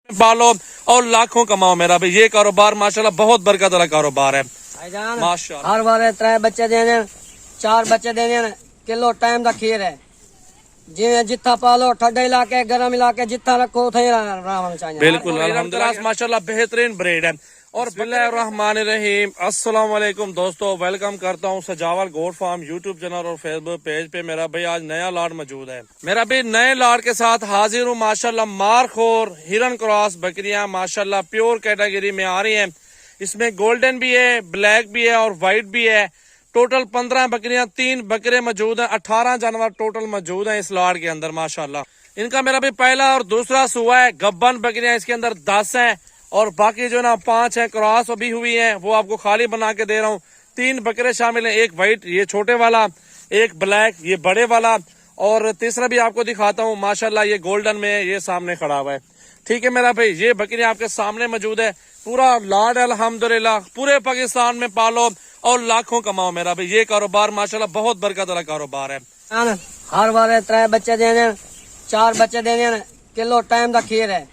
पालो और लाखों कमाओ मेरा भाई। ये कारोबार माशाल्लाह बहुत बरकत वाला कारोबार है माशाल्लाह। हर बार 3 बच्चे देने 4 बच्चे देने किलो टाइम का खीर है। जिवें जिथा पालो ठंडे इलाके गर्म इलाके जिथा रखो उथे रहना चाहिए। बिल्कुल अल्हम्दुलिल्लाह माशाल्लाह बेहतरीन ब्रीड है। और बिस्मिल्लाहिर्रहमानिर्रहीम अस्सलाम वालेकुम दोस्तों, वेलकम करता हूँ सजावल गोट फार्म यूट्यूब चैनल और फेसबुक पेज पे। मेरा भाई आज नया लाट मौजूद है। मेरा भाई नए लाट के साथ हाजिर हूँ माशाल्लाह। मारखोर हिरन क्रॉस बकरियां माशाल्लाह प्योर कैटेगरी में आ रही हैं। इसमें गोल्डन भी है, ब्लैक भी है और व्हाइट भी है। टोटल 15 बकरियां, 3 बकरे मौजूद हैं, 18 जानवर टोटल मौजूद हैं इस लाट के अंदर माशाल्लाह। इनका मेरा भी पहला और दूसरा सुआ है। गब्बन बकरियां इसके अंदर 10 हैं और बाकी जो ना 5 है क्रॉस अभी हुई है, वो आपको खाली बना के दे रहा हूँ। 3 बकरे शामिल हैं, एक व्हाइट ये छोटे वाला, एक ब्लैक ये बड़े वाला, और तीसरा भी आपको दिखाता हूँ माशाल्लाह ये गोल्डन में है, ये सामने खड़ा हुआ है। ठीक है मेरा भाई, ये बकरी आपके सामने मौजूद है। पूरा लाड अल्हम्दुलिल्लाह, पूरे पाकिस्तान में पालो और लाखों कमाओ मेरा भाई। ये कारोबार माशाल्लाह बहुत बरकत वाला कारोबार है। हर बार 3 बच्चे देने 4 बच्चे देने किलो टाइम का खीर है।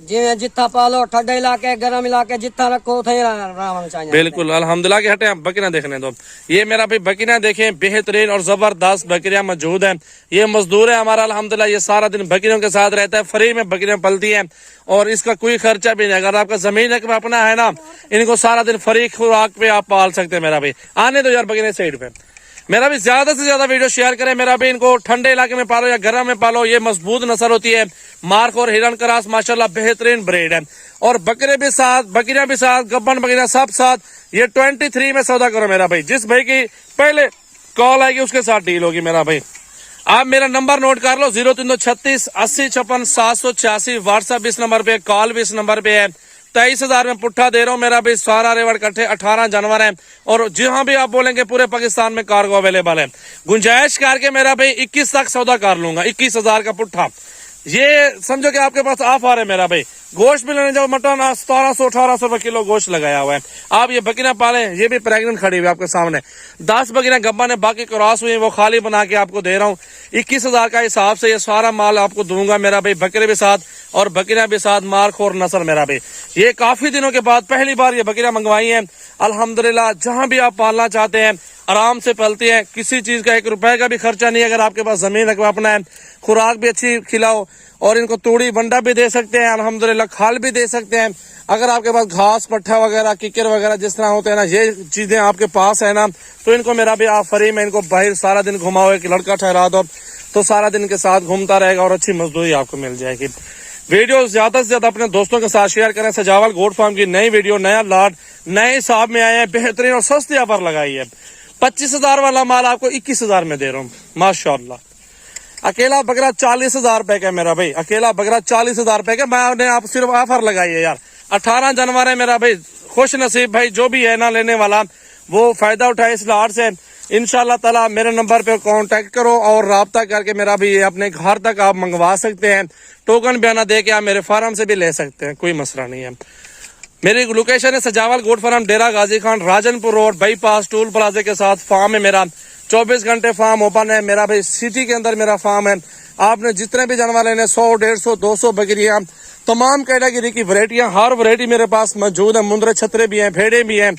जिवें जिथा पालो ठंडे इलाके गर्म इलाके जिथा रखो उथे रहना चाहिए। बिल्कुल अल्हम्दुलिल्लाह के हटे बकरियां देखने दो। ये मेरा भाई बकरियां देखें, बेहतरीन और जबरदस्त बकरियां मौजूद हैं। ये मजदूर है हमारा अल्हम्दुलिल्लाह, ये सारा दिन बकरियों के साथ रहता है, फ्री में बकरियां पलती हैं और इसका कोई खर्चा भी नहीं। अगर आपका जमीन अपना है ना, इनको सारा दिन फ्री खुराक पे आप पाल सकते हैं मेरा भाई। आने दो यार बकरियां साइड पे। मेरा भी ज्यादा से ज्यादा वीडियो शेयर करें मेरा भी। इनको ठंडे इलाके में पालो या गर्म में पालो, ये मजबूत नस्ल होती है। मार्क और हिरन क्रॉस माशाल्लाह बेहतरीन ब्रीड है। और बकरे भी साथ, बकरियां भी साथ, गब्बन बकरियां सब साथ। ये 23 में सौदा करो मेरा भाई। जिस भाई की पहले कॉल आएगी उसके साथ डील होगी मेरा भाई। आप मेरा नंबर नोट कर लो, 0336 80 56 786। व्हाट्सएप इस नंबर पे, कॉल भी इस नंबर पे है। 23,000 में पुट्ठा दे रहा हूँ मेरा भाई। सारा रेवड़ कट्ठे 18 जानवर हैं और जहां भी आप बोलेंगे पूरे पाकिस्तान में कार्गो अवेलेबल है। गुंजाइश करके मेरा भाई 21 तक सौदा कर लूंगा। 21,000 का पुट्ठा, ये समझो कि आपके पास ऑफर है मेरा भाई। गोश्त भी लेने जाओ, मटन 1700-1800 रुपए किलो गोश्त लगाया हुआ है। आप ये बकरियां पालें, ये भी प्रेग्नेंट खड़ी हुई आपके सामने। 10 बकरियां गब्बा ने बाकी क्रॉस हुई, वो खाली बना के आपको दे रहा हूँ। 21,000 का हिसाब से ये सारा माल आपको दूंगा मेरा भाई। बकरे भी साथ और बकरियां भी साथ, मारखोर नस्ल मेरा भाई। ये काफी दिनों के बाद पहली बार ये बकरियां मंगवाई हैं अल्हम्दुलिल्लाह। जहां भी आप पालना चाहते हैं आराम से पलती है, किसी चीज का 1 रुपए का भी खर्चा नहीं। अगर आपके पास जमीन अपना है, खुराक भी अच्छी खिलाओ और इनको तूड़ी बंडा भी दे सकते हैं अल्हम्दुलिल्लाह, खाल भी दे सकते हैं। अगर आपके पास घास पट्ठा वगैरह किकर वगैरह जिस तरह होते हैं ना, ये चीजें आपके पास है ना, तो इनको मेरा भी आप फ्री में इनको बाहर सारा दिन घुमाओ, एक लड़का ठहरा दो तो सारा दिन के साथ घूमता रहेगा और अच्छी मजदूरी आपको मिल जाएगी। वीडियो ज्यादा से ज्यादा अपने दोस्तों के साथ शेयर करें। सजावल गोट फार्म की नई वीडियो, नया लाट, नए हिसाब में आए हैं, बेहतरीन और सस्ती ऑफर लगाई है। 25,000 वाला माल आपको 21,000 में दे रहा हूँ माशाल्लाह। अकेला बकरा 40,000 रुपए का मेरा भाई। अकेला बकरा 40,000 रुपए का मैंने आप सिर्फ ऑफर लगाई है यार। 18 जानवर है मेरा भाई। खुश नसीब भाई जो भी है ना लेने वाला, वो फायदा उठाए इस लाट से। इंशाल्लाह ताला मेरे नंबर पे कांटेक्ट करो और राब्ता करके मेरा भी अपने घर तक आप मंगवा सकते हैं। टोकन बयाना दे के आप मेरे फार्म से भी ले सकते हैं, कोई मसला नहीं है। मेरी लोकेशन है Sajawal goat farm, Dera Ghazi Khan, Rajanpur road, bypass toll प्लाजे के साथ फार्म है मेरा। 24 घंटे फार्म ओपन है मेरा भाई। सिटी के अंदर मेरा फार्म है। आपने जितने भी जानवर लेने 100, 150, 200 बकरियां, तमाम कैटेगरी की वैरायटियां, हर वैरायटी मेरे पास मौजूद है। मुंदरे छतरे भी हैं, भेड़े भी हैं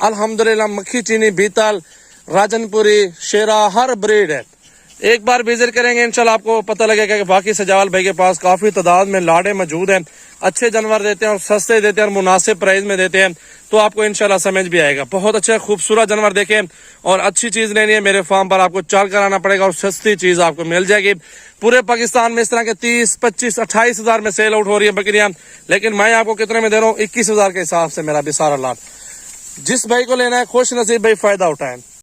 अल्हम्दुलिल्लाह। मक्खी चीनी, बीतल, राजनपुरी, शेरा, हर ब्रीड है। एक बार विजिट करेंगे इंशाल्लाह आपको पता लगेगा कि बाकी सजावल भाई के पास काफी तादाद में लाड़े मौजूद हैं। अच्छे जानवर देते हैं और सस्ते देते हैं और मुनासिब प्राइस में देते हैं, तो आपको इंशाल्लाह समझ भी आएगा। बहुत अच्छे खूबसूरत जानवर देखें और अच्छी चीज लेनी है मेरे फार्म पर, आपको चल कर आना पड़ेगा और सस्ती चीज आपको मिल जाएगी। पूरे पाकिस्तान में इस तरह के 30, 25, 28,000 में सेल आउट हो रही है बकरियां, लेकिन मैं आपको कितने में दे रहा हूँ? 21,000 के हिसाब से मेरा भी सारा लाट। जिस भाई को लेना है खुश नसीब भाई फायदा उठाएं।